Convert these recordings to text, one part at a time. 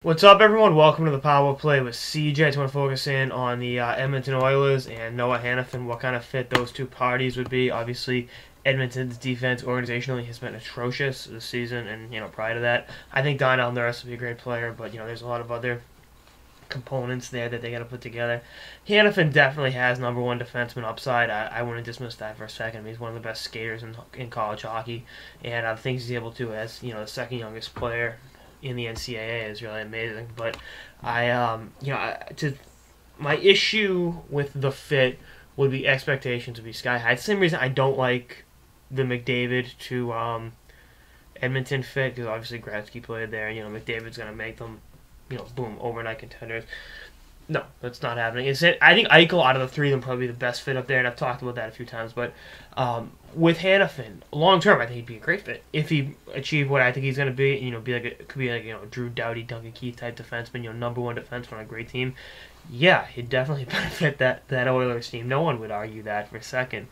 What's up, everyone? Welcome to the Power Play with CJ. I just want to focus in on the Edmonton Oilers and Noah Hanifin, what kind of fit those two parties would be. Obviously, Edmonton's defense organizationally has been atrocious this season, and prior to that, I think Donnell Nurse would be a great player, but there's a lot of other components there that they got to put together. Hanifin definitely has number one defenseman upside. I wouldn't dismiss that for a second. He's one of the best skaters in college hockey, and I think he's able to as the second youngest player in the NCAA is really amazing. But my issue with the fit would be expectations would be sky high. It's the same reason I don't like the McDavid to Edmonton fit, because obviously Gretzky played there. McDavid's gonna make them boom, overnight contenders. No, that's not happening. I think Eichel, out of the three of them, probably the best fit up there, and I've talked about that a few times. But with Hanifin, long term, I think he'd be a great fit if he achieved what I think he's going to be. Could be like Drew Doughty, Duncan Keith type defenseman. Number one defenseman on a great team. Yeah, he'd definitely benefit that Oilers team. No one would argue that for a second.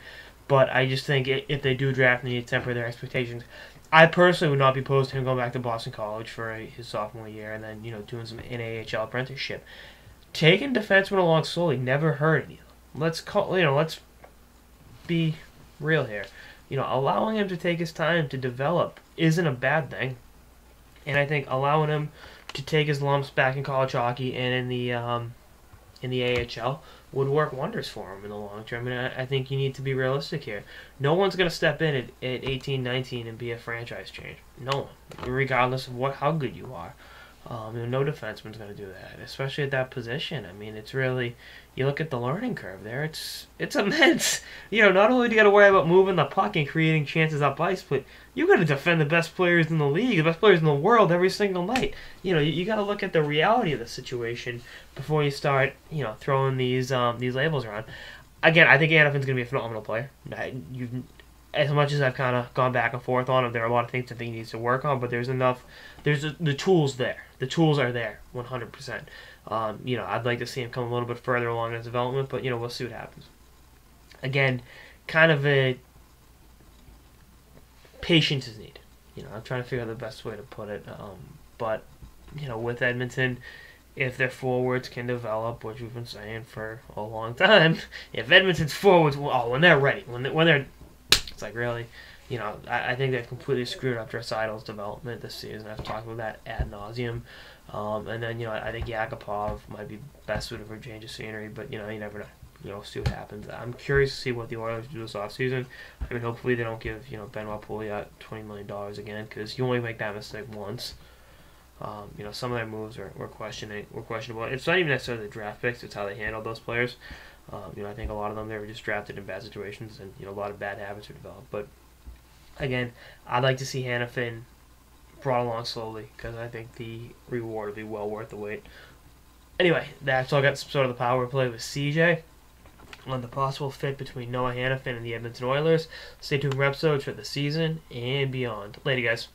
But I just think if they do draft and they need to temper their expectations, I personally would not be opposed to him going back to Boston College for his sophomore year and then doing some NAHL apprenticeship. Taking defensemen along slowly never hurt any of them. Let's be real here. Allowing him to take his time to develop isn't a bad thing. And I think allowing him to take his lumps back in college hockey and in the AHL would work wonders for him in the long term. And I think you need to be realistic here. No one's going to step in at 18, 19 and be a franchise change. No one, regardless of how good you are. No defenseman's going to do that, especially at that position. I mean, it's really, you look at the learning curve there, it's immense. Not only do you got to worry about moving the puck and creating chances up ice, but you got to defend the best players in the league, the best players in the world every single night. You got to look at the reality of the situation before you start, throwing these labels around. Again, I think Hanifin's going to be a phenomenal player. As much as I've kind of gone back and forth on him, there are a lot of things I think he needs to work on, but there's the tools there. The tools are there, 100%. I'd like to see him come a little bit further along in his development, but, we'll see what happens. Again, kind of a patience is needed. I'm trying to figure out the best way to put it. But, with Edmonton, if their forwards can develop, which we've been saying for a long time, if Edmonton's forwards, when they're ready, when they're, it's like, really, I think they've completely screwed up Draisaitl's development this season. I've talked about that ad nauseum. And then, I think Yakupov might be best suited for a change of scenery, but, you never know. See what happens. I'm curious to see what the Oilers do this offseason. I mean, hopefully they don't give, Benoit Pouliot $20 million again, because you only make that mistake once. Some of their moves were questionable. It's not even necessarily the draft picks, it's how they handle those players. I think a lot of them, they were just drafted in bad situations, and a lot of bad habits were developed. But again, I'd like to see Hanifin brought along slowly, because I think the reward will be well worth the wait. Anyway, that's all I got. Sort of the Power Play with CJ on the possible fit between Noah Hanifin and the Edmonton Oilers. Stay tuned for episodes for the season and beyond. Later, guys.